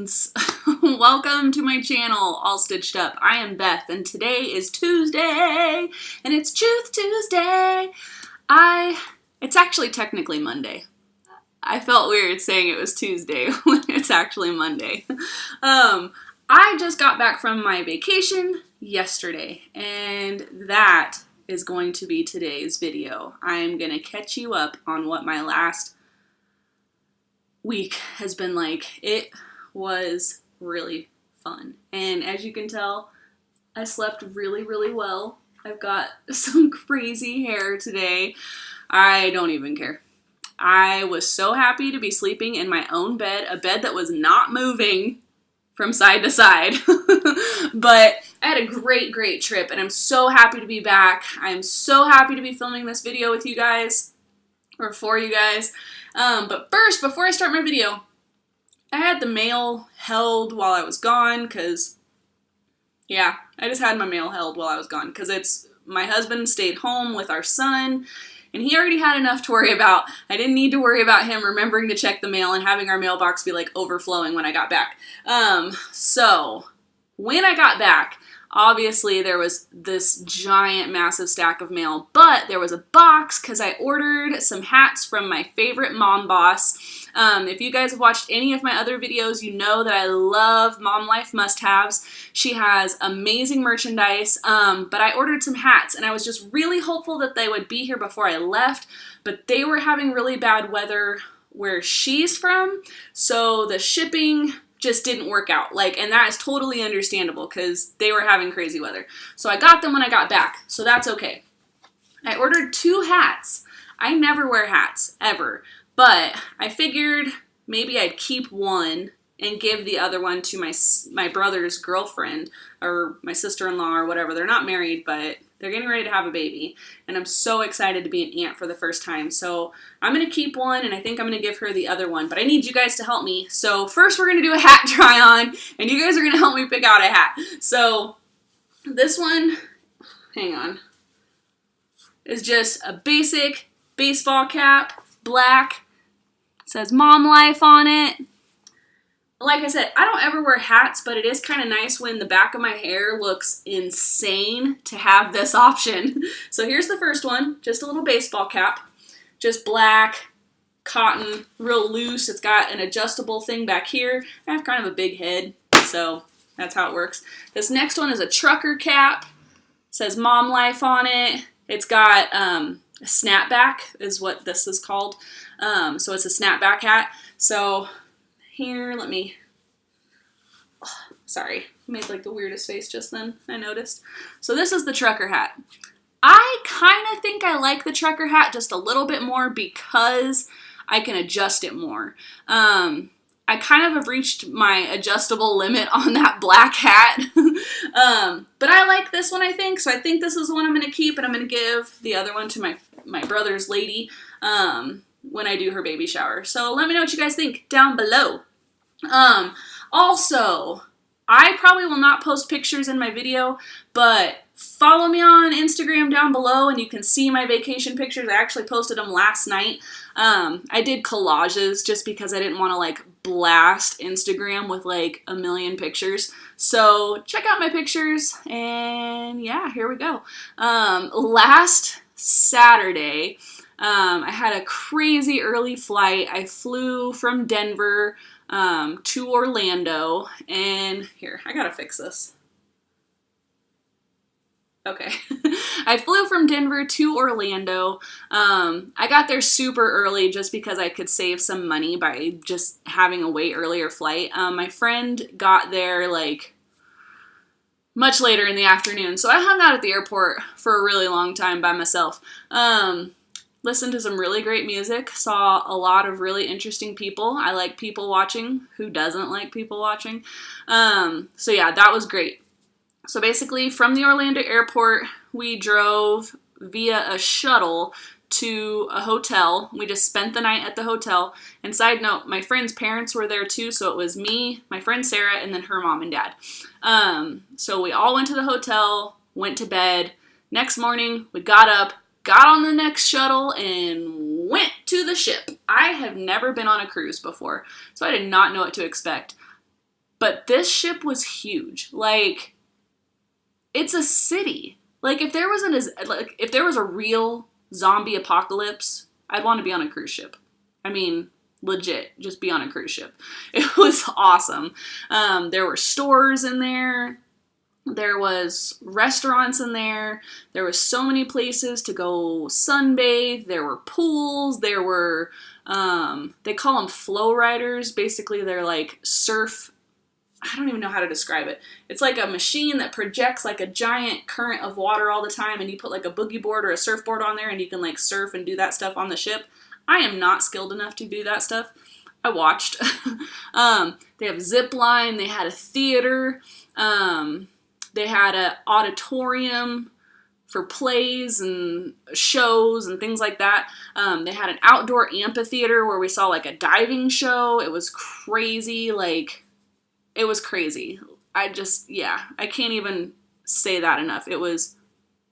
friends. Welcome to my channel, All Stitched Up. I am Beth, and today is Tuesday, and it's Truth Tuesday. It's actually technically Monday. I felt weird saying it was Tuesday when it's actually Monday. I just got back from my vacation yesterday, and that is going to be today's video. I'm gonna catch you up on what my last week has been like. It was really fun, and as you can tell, I slept really well. I've got some crazy hair today. I don't even care. I was so happy to be sleeping in my own bed, a bed that was not moving from side to side. But I had a great trip, and I'm so happy to be back. I'm so happy to be filming this video with you guys, or for you guys. But first, before I start my video, I had the mail held while I was gone, because, yeah, I just had my mail held while I was gone, because my husband stayed home with our son, and he already had enough to worry about. I didn't need to worry about him remembering to check the mail and having our mailbox be, like, overflowing when I got back. So, when I got back, obviously there was this giant, massive stack of mail, but there was a box because I ordered some hats from my favorite mom boss. If you guys have watched any of my other videos, you know that I love Mom Life must-haves. She has amazing merchandise, but I ordered some hats, and I was just really hopeful that they would be here before I left, but they were having really bad weather where she's from, so the shipping just didn't work out. And that is totally understandable because they were having crazy weather. So I got them when I got back, so that's okay. I ordered 2 hats. I never wear hats, ever, but I figured maybe I'd keep one and give the other one to my brother's girlfriend, or my sister-in-law, or whatever. They're not married, but they're getting ready to have a baby, and I'm so excited to be an aunt for the first time. So I'm going to keep one, and I think I'm going to give her the other one, but I need you guys to help me. So first we're going to do a hat try on, and you guys are going to help me pick out a hat. So this one, hang on, is just a basic baseball cap, black. It says Mom Life on it. Like I said, I don't ever wear hats, but it is kind of nice when the back of my hair looks insane to have this option. So here's the first one, just a little baseball cap, just black, cotton, real loose. It's got an adjustable thing back here. I have kind of a big head, so that's how it works. This next one is a trucker cap. It says Mom Life on it. It's got a snapback is what this is called. So it's a snapback hat. So here, sorry, made like the weirdest face just then, I noticed. So this is the trucker hat. I kind of think I like the trucker hat just a little bit more because I can adjust it more. I kind of have reached my adjustable limit on that black hat. But I like this one, I think. So I think this is the one I'm going to keep, and I'm going to give the other one to my brother's lady when I do her baby shower. So let me know what you guys think down below. Also, I probably will not post pictures in my video, but follow me on Instagram down below and you can see my vacation pictures. I actually posted them last night. I did collages just because I didn't want to blast Instagram with a million pictures. So check out my pictures, and yeah, here we go. Last Saturday, I had a crazy early flight. I flew from Denver to Orlando, and here, I gotta fix this. Okay. I flew from Denver to Orlando. I got there super early just because I could save some money by just having a way earlier flight. My friend got there much later in the afternoon, so I hung out at the airport for a really long time by myself. Listened to some really great music, saw a lot of really interesting people. I like people watching. Who doesn't like people watching? So yeah, that was great. So basically, from the Orlando airport, we drove via a shuttle to a hotel. We just spent the night at the hotel. And side note, my friend's parents were there too, so it was me, my friend Sarah, and then her mom and dad. So we all went to the hotel, went to bed. Next morning, we got up, got on the next shuttle, and went to the ship. I have never been on a cruise before, so I did not know what to expect. But this ship was huge. Like, it's a city. Like, if there was a real zombie apocalypse, I'd want to be on a cruise ship. I mean, legit, just be on a cruise ship. It was awesome. There were stores in there. There was restaurants in there. There was so many places to go sunbathe. There were pools. There were, they call them flow riders. Basically, they're like surf. I don't even know how to describe it. It's like a machine that projects like a giant current of water all the time, and you put like a boogie board or a surfboard on there, and you can like surf and do that stuff on the ship. I am not skilled enough to do that stuff. I watched. They have zip line. They had a theater. They had an auditorium for plays and shows and things like that. They had an outdoor amphitheater where we saw like a diving show. It was crazy. Like, it was crazy. I can't even say that enough. It was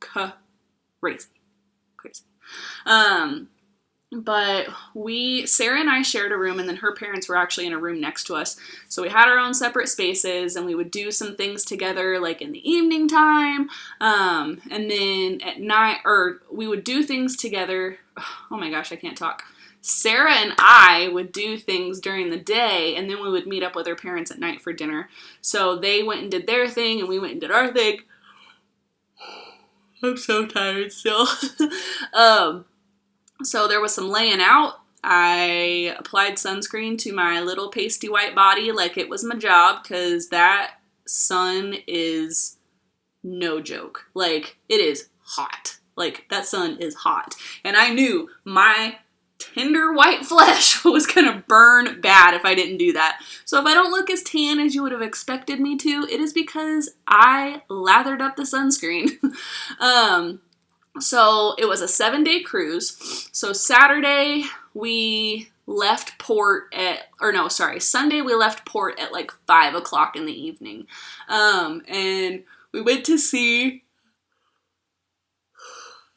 crazy. But Sarah and I shared a room, and then her parents were actually in a room next to us. So we had our own separate spaces, and we would do some things together, like in the evening time. And then at night, or we would do things together. Oh my gosh, I can't talk. Sarah and I would do things during the day, and then we would meet up with her parents at night for dinner. So they went and did their thing, and we went and did our thing. I'm so tired still. So there was some laying out. I applied sunscreen to my little pasty white body like it was my job, because that sun is no joke. Like, it is hot. Like, that sun is hot. And I knew my tender white flesh was gonna burn bad if I didn't do that. So if I don't look as tan as you would have expected me to, it is because I lathered up the sunscreen. So it was a 7-day cruise. So Saturday we left port Sunday we left port at like 5 o'clock in the evening. And we went to sea.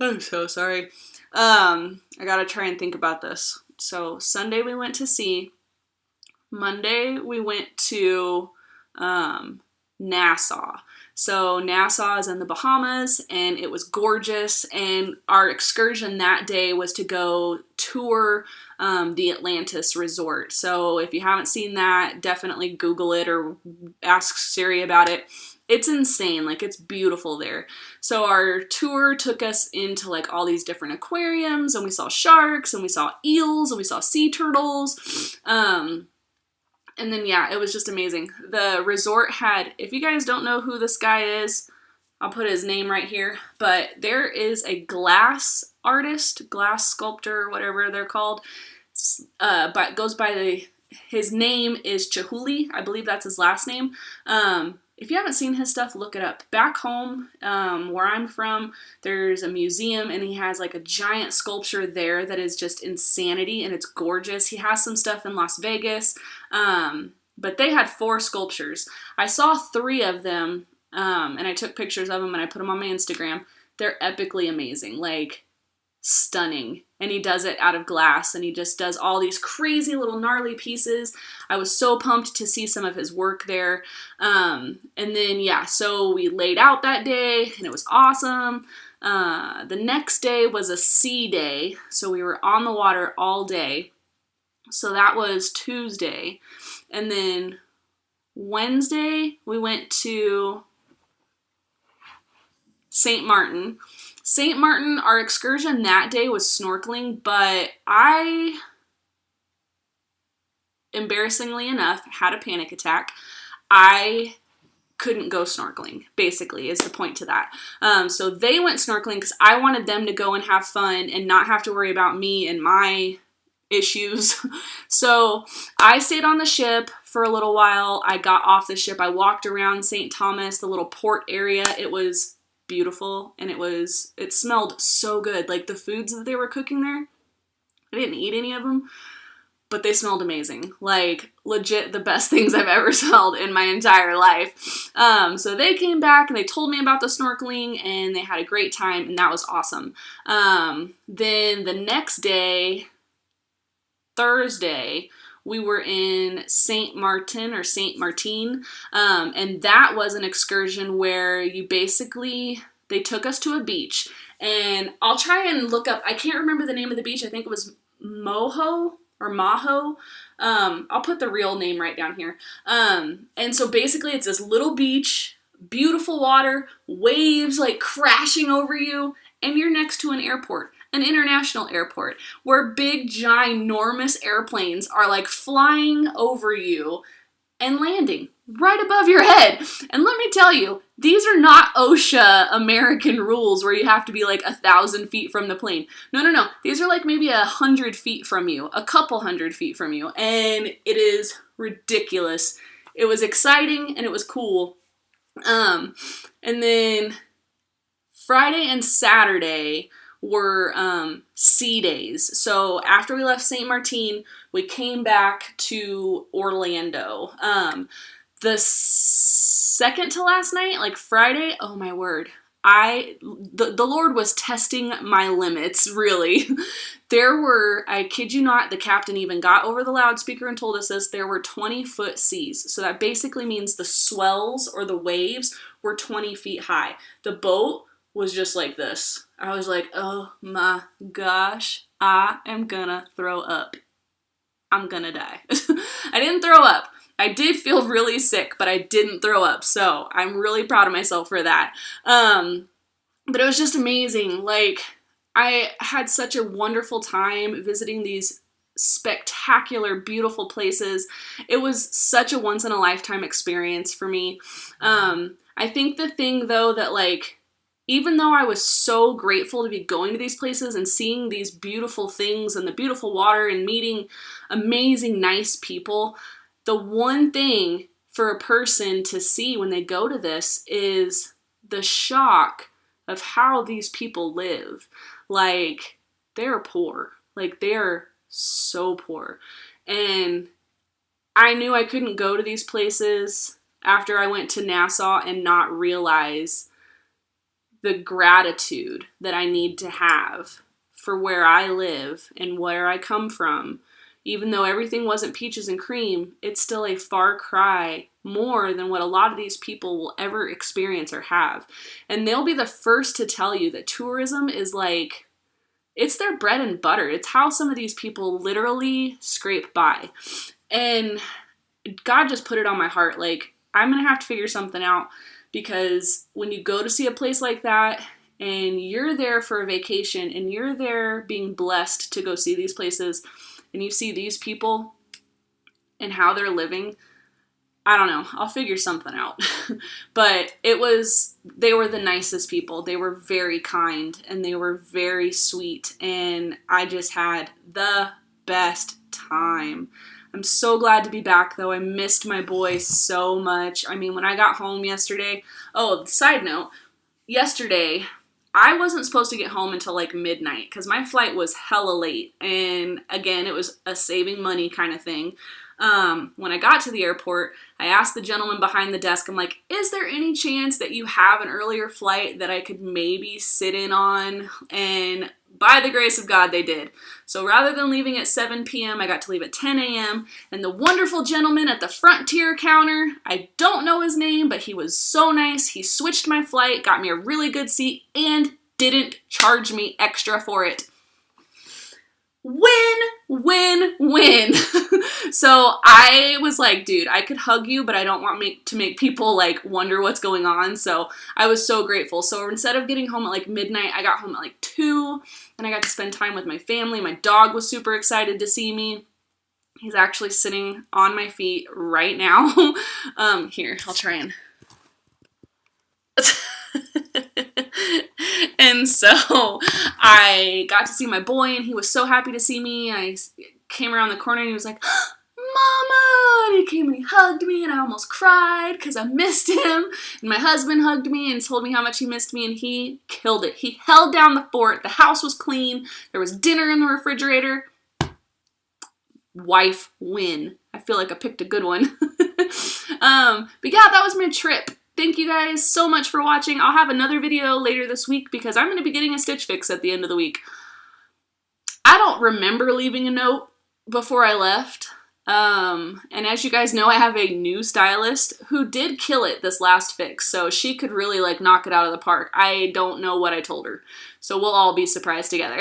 I'm so sorry. I gotta try and think about this. So Sunday we went to sea. Monday we went to Nassau. So Nassau is in the Bahamas, and it was gorgeous, and our excursion that day was to go tour the Atlantis resort. So if you haven't seen that, definitely Google it or ask Siri about it. It's insane. Like, it's beautiful there. So our tour took us into like all these different aquariums, and we saw sharks, and we saw eels, and we saw sea turtles. And then, yeah, it was just amazing. The resort had, if you guys don't know who this guy is, I'll put his name right here, but there is a glass artist, glass sculptor, whatever they're called, but goes by his name is Chihuly. I believe that's his last name. If you haven't seen his stuff, look it up. Back home, where I'm from, there's a museum, and he has like a giant sculpture there that is just insanity, and it's gorgeous. He has some stuff in Las Vegas, but they had 4 sculptures. I saw 3 of them, and I took pictures of them, and I put them on my Instagram. They're epically amazing, like stunning. And he does it out of glass, and he just does all these crazy little gnarly pieces. I was so pumped to see some of his work there. And then, yeah, so we laid out that day, and it was awesome. The next day was a sea day, so we were on the water all day. So that was Tuesday. And then Wednesday, we went to St. Martin. St. Martin, our excursion that day was snorkeling, but I, embarrassingly enough, had a panic attack. I couldn't go snorkeling, basically, is the point to that. So they went snorkeling because I wanted them to go and have fun and not have to worry about me and my issues. So I stayed on the ship for a little while. I got off the ship. I walked around St. Thomas, the little port area. It was beautiful, and it smelled so good. Like, the foods that they were cooking there, I didn't eat any of them, but they smelled amazing. Like, legit the best things I've ever smelled in my entire life. So they came back, and they told me about the snorkeling, and they had a great time, and that was awesome. Then the next day, Thursday, we were in Saint Martin or Saint Martin, and that was an excursion where you basically, they took us to a beach, and I'll try and look up, I can't remember the name of the beach, I think it was Moho or Maho. I'll put the real name right down here. And so basically it's this little beach, beautiful water, waves like crashing over you, and you're next to an airport, an international airport, where big, ginormous airplanes are like flying over you and landing right above your head. And let me tell you, these are not OSHA American rules where you have to be like 1,000 feet from the plane. No. These are like maybe 100 feet from you, a couple hundred feet from you. And it is ridiculous. It was exciting and it was cool. And then Friday and Saturday were sea days. So after we left St. Martin, we came back to Orlando. The second to last night, like Friday, oh my word, the Lord was testing my limits, really. There were, I kid you not, the captain even got over the loudspeaker and told us this, there were 20-foot seas. So that basically means the swells or the waves were 20 feet high. The boat was just like this. I was like, oh my gosh, I am gonna throw up. I'm gonna die. I didn't throw up. I did feel really sick, but I didn't throw up, so I'm really proud of myself for that. But it was just amazing. Like, I had such a wonderful time visiting these spectacular, beautiful places. It was such a once-in-a-lifetime experience for me. I think the thing, though, that, like, even though I was so grateful to be going to these places and seeing these beautiful things and the beautiful water and meeting amazing, nice people, the one thing for a person to see when they go to this is the shock of how these people live. Like, they're poor. Like, they're so poor. And I knew I couldn't go to these places after I went to Nassau and not realize the gratitude that I need to have for where I live and where I come from. Even though everything wasn't peaches and cream, it's still a far cry more than what a lot of these people will ever experience or have. And they'll be the first to tell you that tourism is like, it's their bread and butter. It's how some of these people literally scrape by. And God just put it on my heart, like, I'm going to have to figure something out, because when you go to see a place like that and you're there for a vacation and you're there being blessed to go see these places, and you see these people and how they're living, I don't know, I'll figure something out. But they were the nicest people. They were very kind and they were very sweet, and I just had the best time. I'm so glad to be back, though. I missed my boy so much. I mean, when I got home yesterday, oh, side note, yesterday, I wasn't supposed to get home until like midnight because my flight was hella late. And again, it was a saving money kind of thing. When I got to the airport, I asked the gentleman behind the desk, I'm like, is there any chance that you have an earlier flight that I could maybe sit in on? And by the grace of God, they did. So rather than leaving at 7 p.m., I got to leave at 10 a.m. And the wonderful gentleman at the Frontier counter, I don't know his name, but he was so nice. He switched my flight, got me a really good seat, and didn't charge me extra for it. Win, win, win. So I was like, dude, I could hug you, but I don't want to make people like wonder what's going on. So I was so grateful. So instead of getting home at like midnight, I got home at like 2, and I got to spend time with my family. My dog was super excited to see me. He's actually sitting on my feet right now. Here, I'll try and... And so I got to see my boy, and he was so happy to see me. I came around the corner, and he was like, Mama! And he came and he hugged me, and I almost cried because I missed him. And my husband hugged me and told me how much he missed me, and he killed it. He held down the fort. The house was clean. There was dinner in the refrigerator. Wife win. I feel like I picked a good one. But yeah, that was my trip. Thank you guys so much for watching. I'll have another video later this week because I'm going to be getting a Stitch Fix at the end of the week. I don't remember leaving a note before I left. And as you guys know, I have a new stylist who did kill it this last fix, so she could really like knock it out of the park. I don't know what I told her, so we'll all be surprised together.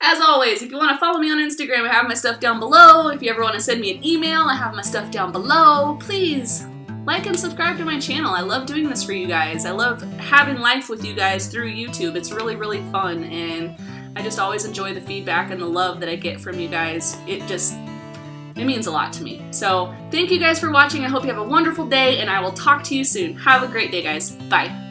As always, if you want to follow me on Instagram, I have my stuff down below. If you ever want to send me an email, I have my stuff down below. Please like and subscribe to my channel. I love doing this for you guys. I love having life with you guys through YouTube. It's really, really fun, and I just always enjoy the feedback and the love that I get from you guys. It means a lot to me. So thank you guys for watching. I hope you have a wonderful day, and I will talk to you soon. Have a great day, guys. Bye.